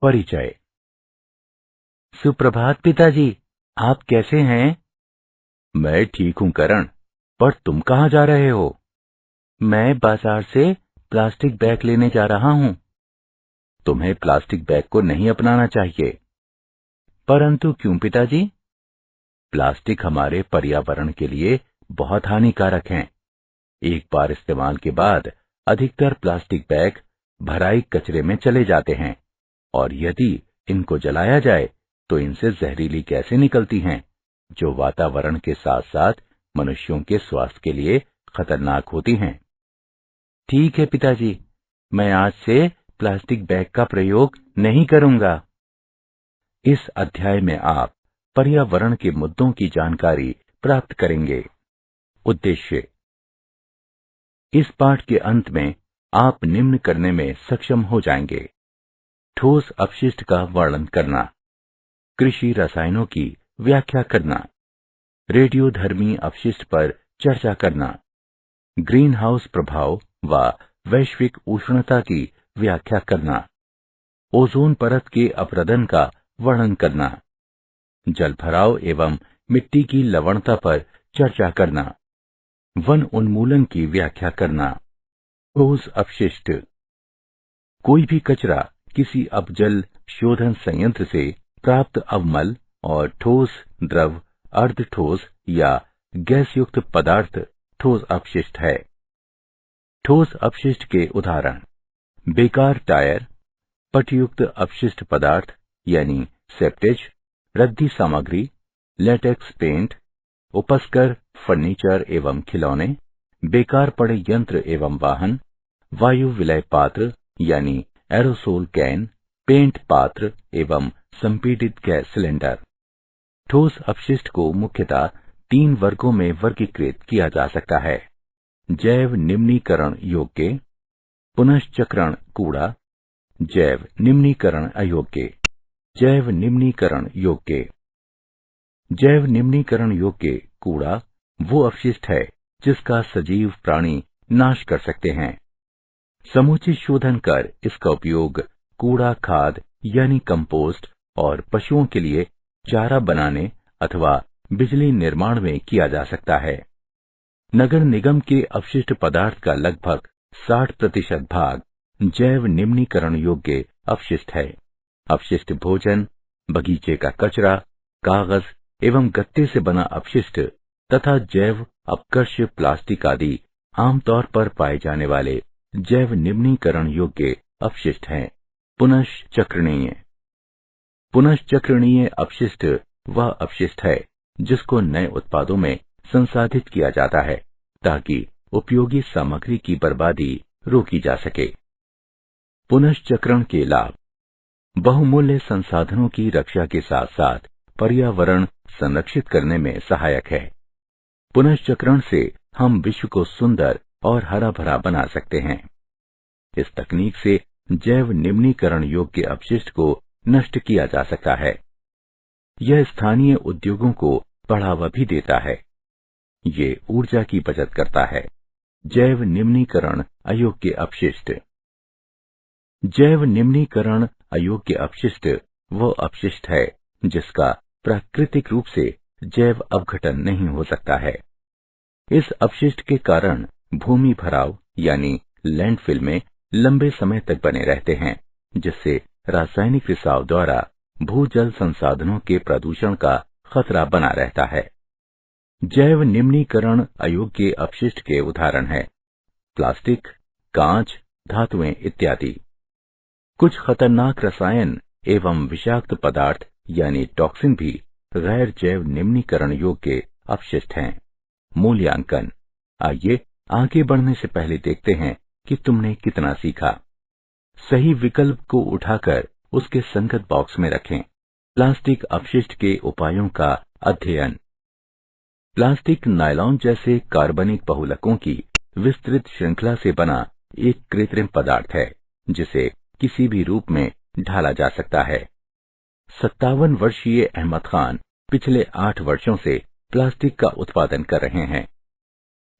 परिचय। सुप्रभात पिताजी, आप कैसे हैं? मैं ठीक हूं करण, पर तुम कहाँ जा रहे हो? मैं बाजार से प्लास्टिक बैग लेने जा रहा हूं। तुम्हें प्लास्टिक बैग को नहीं अपनाना चाहिए। परंतु क्यों पिताजी? प्लास्टिक हमारे पर्यावरण के लिए बहुत हानिकारक हैं। एक बार इस्तेमाल के बाद अधिकतर प्लास्टिक बैग भराई कचरे में चले जाते हैं और यदि इनको जलाया जाए तो इनसे जहरीली गैसें निकलती हैं, जो वातावरण के साथ साथ मनुष्यों के स्वास्थ्य के लिए खतरनाक होती हैं। ठीक है पिताजी, मैं आज से प्लास्टिक बैग का प्रयोग नहीं करूंगा। इस अध्याय में आप पर्यावरण के मुद्दों की जानकारी प्राप्त करेंगे। उद्देश्य: इस पाठ के अंत में आप निम्न करने में सक्षम हो जाएंगे: ठोस अपशिष्ट का वर्णन करना, कृषि रसायनों की व्याख्या करना, रेडियोधर्मी अपशिष्ट पर चर्चा करना, ग्रीन हाउस प्रभाव व वैश्विक उष्णता की व्याख्या करना, ओजोन परत के अपरदन का वर्णन करना, जलभराव एवं मिट्टी की लवणता पर चर्चा करना, वन उन्मूलन की व्याख्या करना। ठोस अपशिष्ट: कोई भी कचरा किसी अपजल शोधन संयंत्र से प्राप्त अवमल और ठोस, द्रव, अर्ध ठोस या गैस युक्त पदार्थ ठोस अपशिष्ट है। ठोस अपशिष्ट के उदाहरण: बेकार टायर, पटयुक्त अपशिष्ट पदार्थ यानी सेप्टेज, रद्दी सामग्री, लेटेक्स पेंट, उपस्कर फर्नीचर एवं खिलौने, बेकार पड़े यंत्र एवं वाहन, वायु विलय पात्र यानी एरोसोल कैन, पेंट पात्र एवं संपीडित गैस सिलेंडर। ठोस अपशिष्ट को मुख्यतः 3 वर्गों में वर्गीकृत किया जा सकता है: जैव निम्नीकरण योग्य, पुनश्चक्रण कूड़ा, जैव निम्नीकरण अयोग्य। जैव निम्नीकरण योग्य: जैव निम्नीकरण योग्य कूड़ा वो अपशिष्ट है जिसका सजीव प्राणी नाश कर सकते हैं। समुचित शोधन कर इसका उपयोग कूड़ा खाद यानी कंपोस्ट और पशुओं के लिए चारा बनाने अथवा बिजली निर्माण में किया जा सकता है। नगर निगम के अपशिष्ट पदार्थ का लगभग 60% भाग जैव निम्नीकरण योग्य अपशिष्ट है। अपशिष्ट भोजन, बगीचे का कचरा, कागज एवं गत्ते से बना अपशिष्ट तथा जैव अपकर्ष्य प्लास्टिक आदि आमतौर पर पाए जाने वाले जैव निम्नीकरण योग्य अपशिष्ट हैं। पुनश्चक्रणीय: पुनश्चक्रणीय अपशिष्ट वह अपशिष्ट है जिसको नए उत्पादों में संसाधित किया जाता है ताकि उपयोगी सामग्री की बर्बादी रोकी जा सके। पुनश्चक्रण के लाभ: बहुमूल्य संसाधनों की रक्षा के साथ साथ पर्यावरण संरक्षित करने में सहायक है। पुनश्चक्रण से हम विश्व को सुंदर और हरा भरा बना सकते हैं। इस तकनीक से जैव निम्नीकरण योग्य अपशिष्ट को नष्ट किया जा सकता है। यह स्थानीय उद्योगों को बढ़ावा भी देता है। ये ऊर्जा की बचत करता है। जैव निम्नीकरण अयोग्य अपशिष्ट: जैव निम्नीकरण अयोग्य अपशिष्ट वो अपशिष्ट है जिसका प्राकृतिक रूप से जैव अपघटन नहीं हो सकता है। इस अपशिष्ट के कारण भूमि भराव यानी लैंडफिल में लंबे समय तक बने रहते हैं, जिससे रासायनिक रिसाव द्वारा भूजल संसाधनों के प्रदूषण का खतरा बना रहता है। जैव निम्नीकरण अयोग्य अपशिष्ट के उदाहरण हैं प्लास्टिक, कांच, धातुएं इत्यादि। कुछ खतरनाक रसायन एवं विषाक्त पदार्थ यानी टॉक्सिन भी गैर जैव निम्नीकरण योग्य अपशिष्ट हैं। मूल्यांकन: आइए आगे बढ़ने से पहले देखते हैं कि तुमने कितना सीखा। सही विकल्प को उठाकर उसके संगत बॉक्स में रखें। प्लास्टिक अपशिष्ट के उपायों का अध्ययन: प्लास्टिक नायलॉन जैसे कार्बनिक बहुलकों की विस्तृत श्रृंखला से बना एक कृत्रिम पदार्थ है जिसे किसी भी रूप में ढाला जा सकता है। 57 वर्षीय अहमद खान पिछले 8 वर्षों से प्लास्टिक का उत्पादन कर रहे हैं।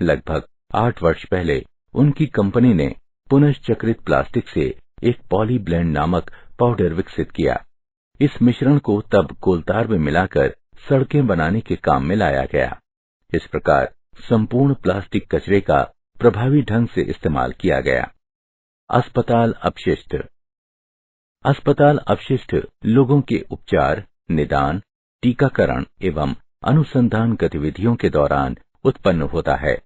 लगभग 8 वर्ष पहले उनकी कंपनी ने पुनश्चक्रित प्लास्टिक से एक पॉलीब्लेंड नामक पाउडर विकसित किया। इस मिश्रण को तब कोलतार में मिलाकर सड़कें बनाने के काम में लाया गया। इस प्रकार संपूर्ण प्लास्टिक कचरे का प्रभावी ढंग से इस्तेमाल किया गया। अस्पताल अपशिष्ट। अस्पताल अपशिष्ट लोगों के उपचार, निदान, टीकाकरण एवं अनुसंधान गतिविधियों के दौरान उत्पन्न होता है।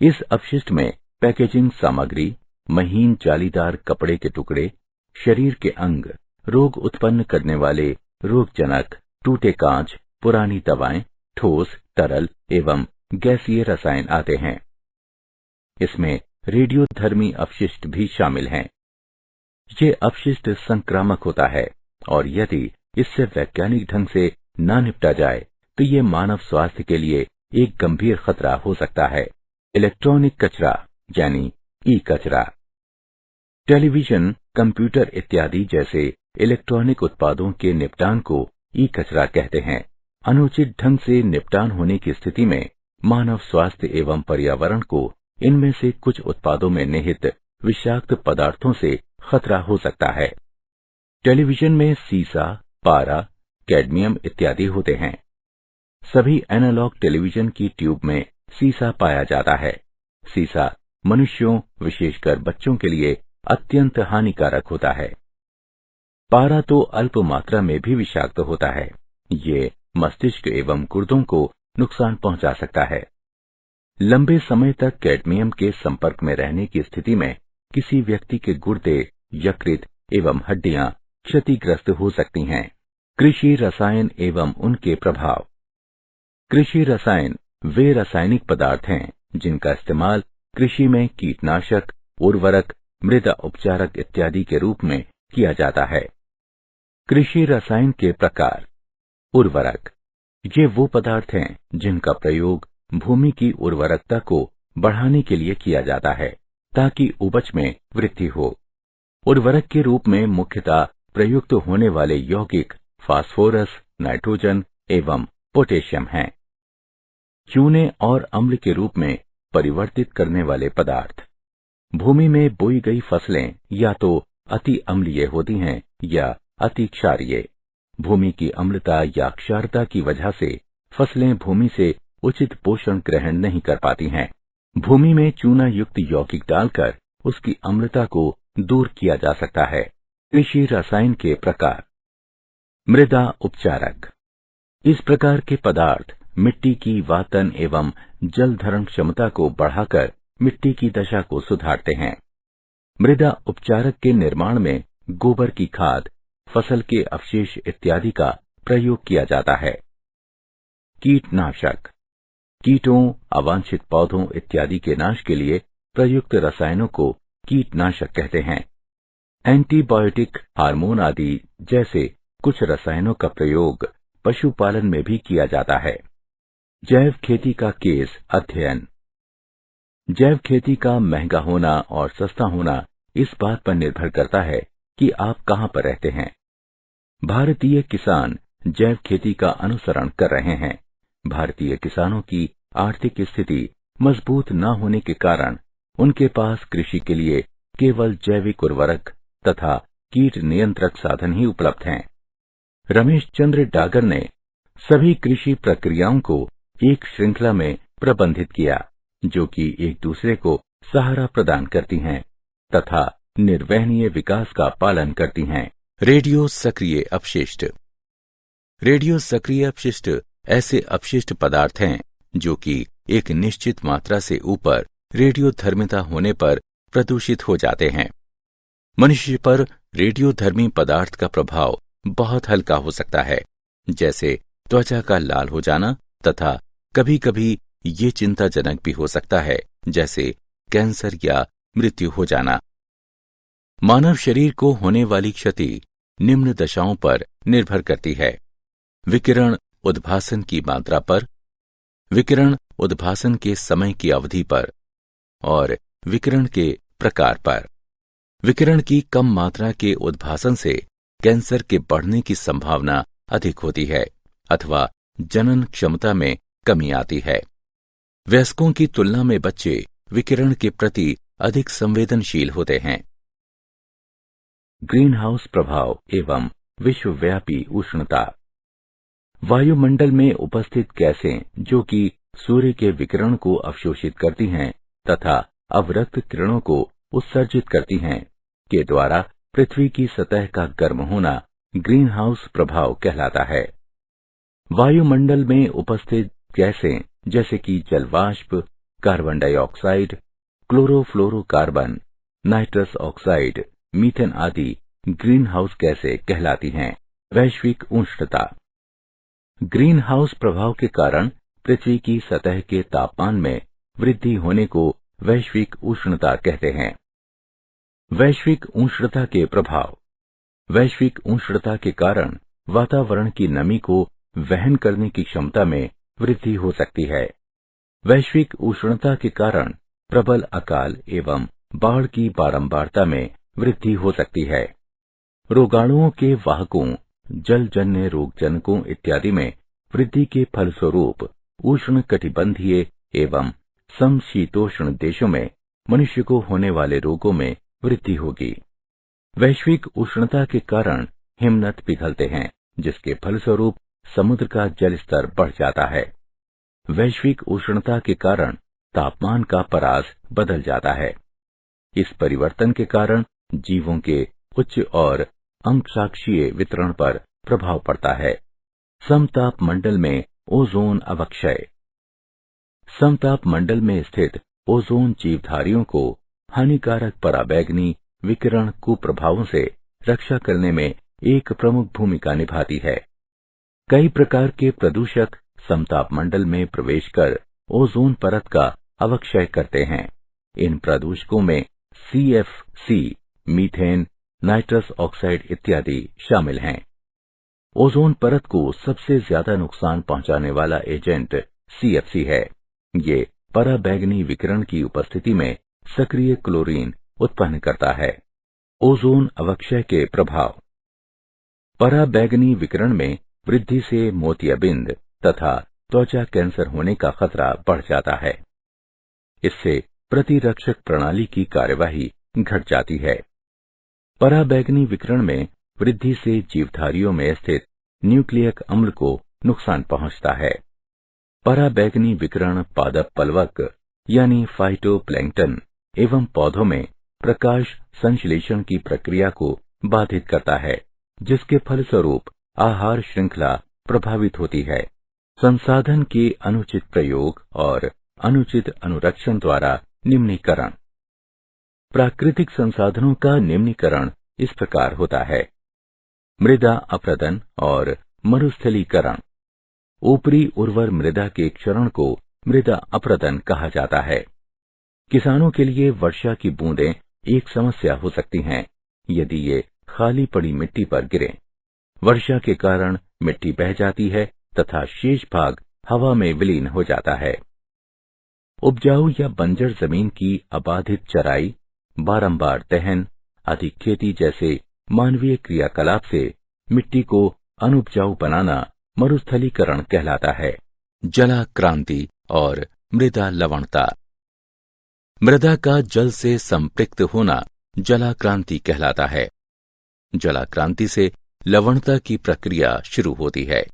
इस अपशिष्ट में पैकेजिंग सामग्री, महीन जालीदार कपड़े के टुकड़े, शरीर के अंग, रोग उत्पन्न करने वाले रोगजनक, टूटे कांच, पुरानी दवाएं, ठोस, तरल एवं गैसीय रसायन आते हैं। इसमें रेडियोधर्मी अपशिष्ट भी शामिल हैं। ये अपशिष्ट संक्रामक होता है और यदि इससे वैज्ञानिक ढंग से ना निपटा जाए तो ये मानव स्वास्थ्य के लिए एक गंभीर खतरा हो सकता है। इलेक्ट्रॉनिक कचरा यानी ई कचरा। टेलीविजन, कंप्यूटर इत्यादि जैसे इलेक्ट्रॉनिक उत्पादों के निपटान को ई कचरा कहते हैं। अनुचित ढंग से निपटान होने की स्थिति में मानव स्वास्थ्य एवं पर्यावरण को इनमें से कुछ उत्पादों में निहित विषाक्त पदार्थों से खतरा हो सकता है। टेलीविजन में सीसा, पारा, कैडमियम इत्यादि होते हैं। सभी एनालॉग टेलीविजन की ट्यूब में सीसा पाया जाता है। सीसा मनुष्यों, विशेषकर बच्चों के लिए अत्यंत हानिकारक होता है। पारा तो अल्प मात्रा में भी विषाक्त होता है। ये मस्तिष्क एवं गुर्दों को नुकसान पहुंचा सकता है। लंबे समय तक कैडमियम के संपर्क में रहने की स्थिति में किसी व्यक्ति के गुर्दे, यकृत एवं हड्डियां क्षतिग्रस्त हो सकती हैं। कृषि रसायन एवं उनके प्रभाव। कृषि रसायन वे रासायनिक पदार्थ हैं जिनका इस्तेमाल कृषि में कीटनाशक, उर्वरक, मृदा उपचारक इत्यादि के रूप में किया जाता है। कृषि रसायन के प्रकार। उर्वरक, ये वो पदार्थ हैं जिनका प्रयोग भूमि की उर्वरकता को बढ़ाने के लिए किया जाता है ताकि उपज में वृद्धि हो। उर्वरक के रूप में मुख्यतः प्रयुक्त होने वाले यौगिक फास्फोरस, नाइट्रोजन एवं पोटेशियम हैं। चूने और अम्ल के रूप में परिवर्तित करने वाले पदार्थ। भूमि में बोई गई फसलें या तो अति अम्लीय होती हैं या अति क्षारीय। भूमि की अम्लता या क्षारता की वजह से फसलें भूमि से उचित पोषण ग्रहण नहीं कर पाती हैं। भूमि में चूना युक्त यौगिक डालकर उसकी अम्लता को दूर किया जा सकता है। कृषि रसायन के प्रकार। मृदा उपचारक, इस प्रकार के पदार्थ मिट्टी की वातन एवं जल धारण क्षमता को बढ़ाकर मिट्टी की दशा को सुधारते हैं। मृदा उपचारक के निर्माण में गोबर की खाद, फसल के अवशेष इत्यादि का प्रयोग किया जाता है। कीटनाशक, कीटों, अवांछित पौधों इत्यादि के नाश के लिए प्रयुक्त रसायनों को कीटनाशक कहते हैं। एंटीबायोटिक, हार्मोन आदि जैसे कुछ रसायनों का प्रयोग पशुपालन में भी किया जाता है। जैव खेती का केस अध्ययन। जैव खेती का महंगा होना और सस्ता होना इस बात पर निर्भर करता है कि आप कहां पर रहते हैं। भारतीय किसान जैव खेती का अनुसरण कर रहे हैं। भारतीय किसानों की आर्थिक स्थिति मजबूत न होने के कारण उनके पास कृषि के लिए केवल जैविक उर्वरक तथा कीट नियंत्रक साधन ही उपलब्ध हैं। रमेश चंद्र डागर ने सभी कृषि प्रक्रियाओं को एक श्रृंखला में प्रबंधित किया जो कि एक दूसरे को सहारा प्रदान करती हैं तथा निर्वहनीय विकास का पालन करती हैं। रेडियो सक्रिय अपशिष्ट। रेडियो सक्रिय अपशिष्ट ऐसे अपशिष्ट पदार्थ हैं जो कि एक निश्चित मात्रा से ऊपर रेडियोधर्मिता होने पर प्रदूषित हो जाते हैं। मनुष्य पर रेडियोधर्मी पदार्थ का प्रभाव बहुत हल्का हो सकता है, जैसे त्वचा का लाल हो जाना तथा कभी कभी ये चिंताजनक भी हो सकता है, जैसे कैंसर या मृत्यु हो जाना। मानव शरीर को होने वाली क्षति निम्न दशाओं पर निर्भर करती है। विकिरण उद्भासन की मात्रा पर, विकिरण उद्भासन के समय की अवधि पर और विकिरण के प्रकार पर। विकिरण की कम मात्रा के उद्भासन से कैंसर के बढ़ने की संभावना अधिक होती है अथवा जनन क्षमता में कमी आती है। वयस्कों की तुलना में बच्चे विकिरण के प्रति अधिक संवेदनशील होते हैं। ग्रीन हाउस प्रभाव एवं विश्वव्यापी उष्णता। वायुमंडल में उपस्थित गैसें जो कि सूर्य के विकिरण को अवशोषित करती हैं तथा अवरक्त किरणों को उत्सर्जित करती हैं, के द्वारा पृथ्वी की सतह का गर्म होना ग्रीन हाउस प्रभाव कहलाता है। वायुमंडल में उपस्थित गैसें जैसे कि जलवाष्प, carbon dioxide, chlorofluorocarbon, nitrous oxide, methane आदि ग्रीन हाउस गैसें कहलाती हैं। वैश्विक उष्णता। ग्रीन हाउस प्रभाव के कारण पृथ्वी की सतह के तापमान में वृद्धि होने को वैश्विक उष्णता कहते हैं। वैश्विक उष्णता के प्रभाव। वैश्विक उष्णता के कारण वातावरण की नमी को वहन करने की क्षमता में वृद्धि हो सकती है। वैश्विक उष्णता के कारण प्रबल अकाल एवं बाढ़ की बारंबारता में वृद्धि हो सकती है। रोगाणुओं के वाहकों, जलजन्य रोगजनकों इत्यादि में वृद्धि के फलस्वरूप उष्णकटिबंधीय एवं समशीतोष्ण देशों में मनुष्य को होने वाले रोगों में वृद्धि होगी। वैश्विक उष्णता के कारण हिमनद पिघलते हैं, जिसके फलस्वरूप समुद्र का जल स्तर बढ़ जाता है। वैश्विक उष्णता के कारण तापमान का परास बदल जाता है। इस परिवर्तन के कारण जीवों के उच्च और अंकशाखीय वितरण पर प्रभाव पड़ता है। समताप मंडल में ओजोन अवक्षय। समताप मंडल में स्थित ओजोन जीवधारियों को हानिकारक पराबैंगनी विकिरण कुप्रभावों से रक्षा करने में एक प्रमुख भूमिका निभाती है। कई प्रकार के प्रदूषक समताप मंडल में प्रवेश कर ओजोन परत का अवक्षय करते हैं। इन प्रदूषकों में CFC, मीथेन, नाइट्रस ऑक्साइड इत्यादि शामिल हैं। ओजोन परत को सबसे ज्यादा नुकसान पहुंचाने वाला एजेंट CFC है। ये पराबैंगनी विकिरण की उपस्थिति में सक्रिय क्लोरीन उत्पन्न करता है। ओजोन अवक्षय के प्रभाव। पराबैंगनी विकिरण में वृद्धि से मोतियाबिंद तथा त्वचा कैंसर होने का खतरा बढ़ जाता है। इससे प्रतिरक्षक प्रणाली की कार्यवाही घट जाती है। पराबैंगनी विकिरण में वृद्धि से जीवधारियों में स्थित न्यूक्लियक अम्ल को नुकसान पहुंचता है। पराबैंगनी विकिरण पादप पलवक यानी फाइटोप्लैंक्टन एवं पौधों में प्रकाश संश्लेषण की प्रक्रिया को बाधित करता है, जिसके फलस्वरूप आहार श्रृंखला प्रभावित होती है। संसाधन के अनुचित प्रयोग और अनुचित अनुरक्षण द्वारा निम्नीकरण। प्राकृतिक संसाधनों का निम्नीकरण इस प्रकार होता है। मृदा अपरदन और मरुस्थलीकरण। ऊपरी उर्वर मृदा के क्षरण को मृदा अपरदन कहा जाता है। किसानों के लिए वर्षा की बूंदें एक समस्या हो सकती हैं यदि ये खाली पड़ी मिट्टी पर गिरें। वर्षा के कारण मिट्टी बह जाती है तथा शेष भाग हवा में विलीन हो जाता है। उपजाऊ या बंजर जमीन की अबाधित चराई, बारंबार दहन, अधिक खेती जैसे मानवीय क्रियाकलाप से मिट्टी को अनुपजाऊ बनाना मरुस्थलीकरण कहलाता है। जलाक्रांति और मृदा लवणता। मृदा का जल से संपृक्त होना जलाक्रांति कहलाता है। जलाक्रांति से लवणता की प्रक्रिया शुरू होती है।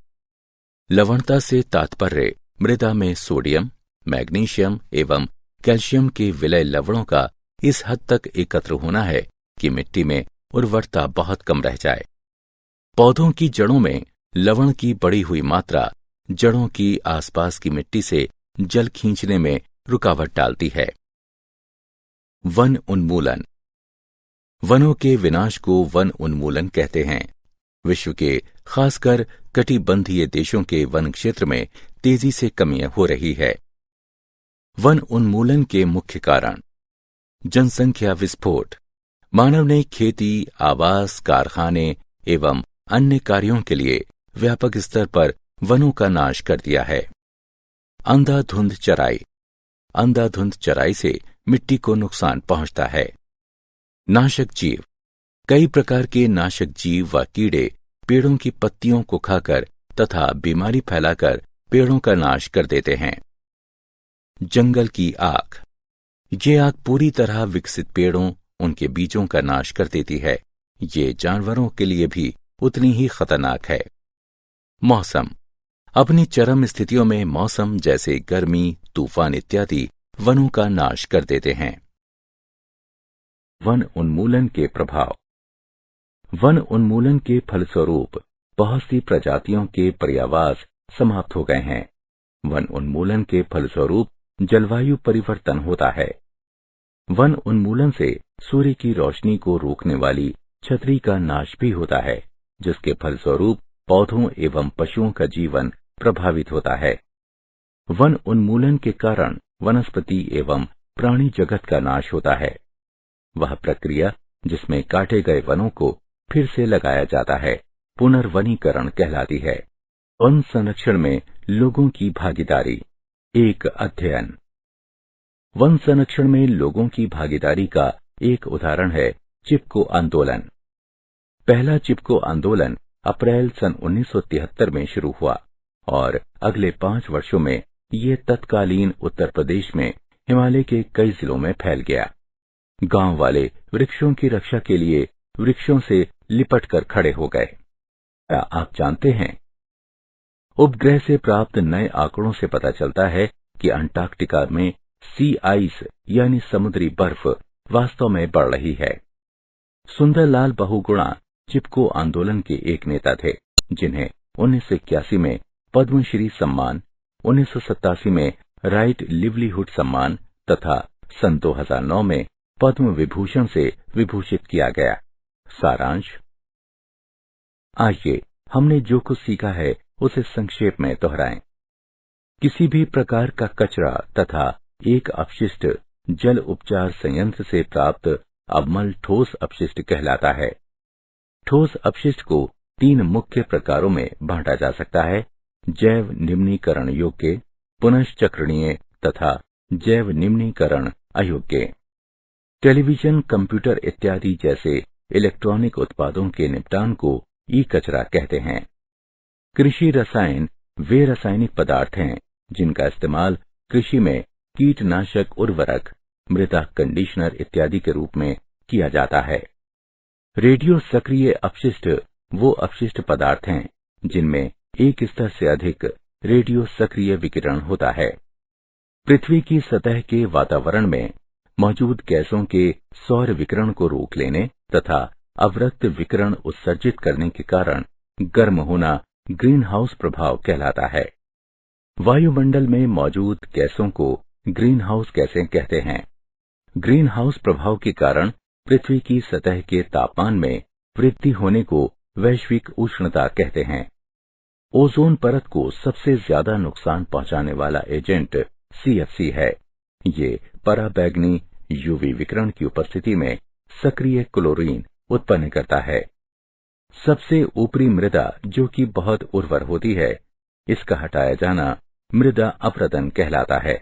लवणता से तात्पर्य मृदा में सोडियम, मैग्नीशियम एवं कैल्शियम के विलय लवणों का इस हद तक एकत्र होना है कि मिट्टी में उर्वरता बहुत कम रह जाए। पौधों की जड़ों में लवण की बढ़ी हुई मात्रा जड़ों की आसपास की मिट्टी से जल खींचने में रुकावट डालती है। वन उन्मूलन। वनों के विनाश को वन उन्मूलन कहते हैं। विश्व के खासकर कटिबंधीय देशों के वन क्षेत्र में तेजी से कमी हो रही है। वन उन्मूलन के मुख्य कारण। जनसंख्या विस्फोट। मानव ने खेती, आवास, कारखाने एवं अन्य कार्यों के लिए व्यापक स्तर पर वनों का नाश कर दिया है। अंधाधुंध चराई। अंधाधुंध चराई से मिट्टी को नुकसान पहुंचता है। नाशक जीव। कई प्रकार के नाशक जीव व कीड़े पेड़ों की पत्तियों को खाकर तथा बीमारी फैलाकर पेड़ों का नाश कर देते हैं। जंगल की आग। ये आग पूरी तरह विकसित पेड़ों, उनके बीजों का नाश कर देती है ये जानवरों के लिए भी उतनी ही खतरनाक है। मौसम। अपनी चरम स्थितियों में मौसम जैसे गर्मी, तूफान इत्यादि वनों का नाश कर देते हैं। वन उन्मूलन के प्रभाव। वन उन्मूलन के फलस्वरूप बहुत सी प्रजातियों के पर्यावास समाप्त हो गए हैं। वन उन्मूलन के फलस्वरूप जलवायु परिवर्तन होता है। वन उन्मूलन से सूर्य की रोशनी को रोकने वाली छतरी का नाश भी होता है, जिसके फलस्वरूप पौधों एवं पशुओं का जीवन प्रभावित होता है। वन उन्मूलन के कारण वनस्पति एवं प्राणी जगत का नाश होता है। वह प्रक्रिया जिसमें काटे गए वनों को फिर से लगाया जाता है पुनर्वनीकरण कहलाती है। वन संरक्षण में लोगों की भागीदारी। एक अध्ययन। वन संरक्षण में लोगों की भागीदारी का एक उदाहरण है चिपको आंदोलन। पहला चिपको आंदोलन अप्रैल सन 1973 में शुरू हुआ और अगले 5 वर्षों में ये तत्कालीन उत्तर प्रदेश में हिमालय के कई जिलों में फैल गया। गांव वाले वृक्षों की रक्षा के लिए वृक्षों से लिपट कर खड़े हो गए। क्या आप जानते हैं, उपग्रह से प्राप्त नए आंकड़ों से पता चलता है कि अंटार्कटिका में सी आइस यानी समुद्री बर्फ वास्तव में बढ़ रही है। सुंदरलाल बहुगुणा चिपको आंदोलन के एक नेता थे, जिन्हें 1981 में पद्मश्री सम्मान, 1987 में राइट लिवलीहुड सम्मान तथा सन 2009 में पद्म विभूषण से विभूषित किया गया। सारांश। आइए हमने जो कुछ सीखा है उसे संक्षेप में दोहराएं। किसी भी प्रकार का कचरा तथा एक अपशिष्ट जल उपचार संयंत्र से प्राप्त अवमल ठोस अपशिष्ट कहलाता है। ठोस अपशिष्ट को 3 मुख्य प्रकारों में बांटा जा सकता है: जैव निम्नीकरण योग्य, पुनश्चक्रणीय तथा जैव निम्नीकरण अयोग्य। टेलीविजन, कंप्यूटर इत्यादि जैसे इलेक्ट्रॉनिक उत्पादों के निपटान को ई कचरा कहते हैं। कृषि रसायन वे रासायनिक पदार्थ हैं जिनका इस्तेमाल कृषि में कीटनाशक, उर्वरक, मृदा कंडीशनर इत्यादि के रूप में किया जाता है। रेडियो सक्रिय अपशिष्ट वो अपशिष्ट पदार्थ हैं जिनमें एक स्तर से अधिक रेडियो सक्रिय विकिरण होता है। पृथ्वी की सतह के वातावरण में मौजूद गैसों के सौर विकिरण को रोक लेने तथा अवरक्त विकिरण उत्सर्जित करने के कारण गर्म होना ग्रीन हाउस प्रभाव कहलाता है। वायुमंडल में मौजूद गैसों को ग्रीन हाउस गैसें कहते हैं। ग्रीन हाउस प्रभाव के कारण पृथ्वी की सतह के तापमान में वृद्धि होने को वैश्विक उष्णता कहते हैं। ओजोन परत को सबसे ज्यादा नुकसान पहुंचाने वाला एजेंट CFC है। ये पराबैंगनी यूवी विकिरण की उपस्थिति में सक्रिय क्लोरीन उत्पन्न करता है। सबसे ऊपरी मृदा जो कि बहुत उर्वर होती है, इसका हटाया जाना मृदा अपरदन कहलाता है।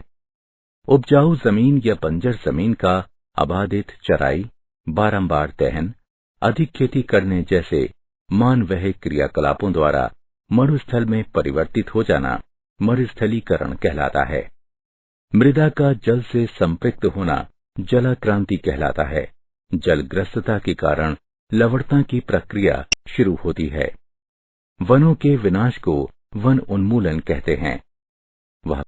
उपजाऊ जमीन या बंजर जमीन का अबाधित चराई, बारंबार दहन, अधिक खेती करने जैसे मानवह क्रियाकलापों द्वारा मरुस्थल में परिवर्तित हो जाना मरुस्थलीकरण कहलाता है। मृदा का जल से संपृक्त होना जलाक्रांति कहलाता है। जलग्रस्तता के कारण लवणता की प्रक्रिया शुरू होती है। वनों के विनाश को वन उन्मूलन कहते हैं।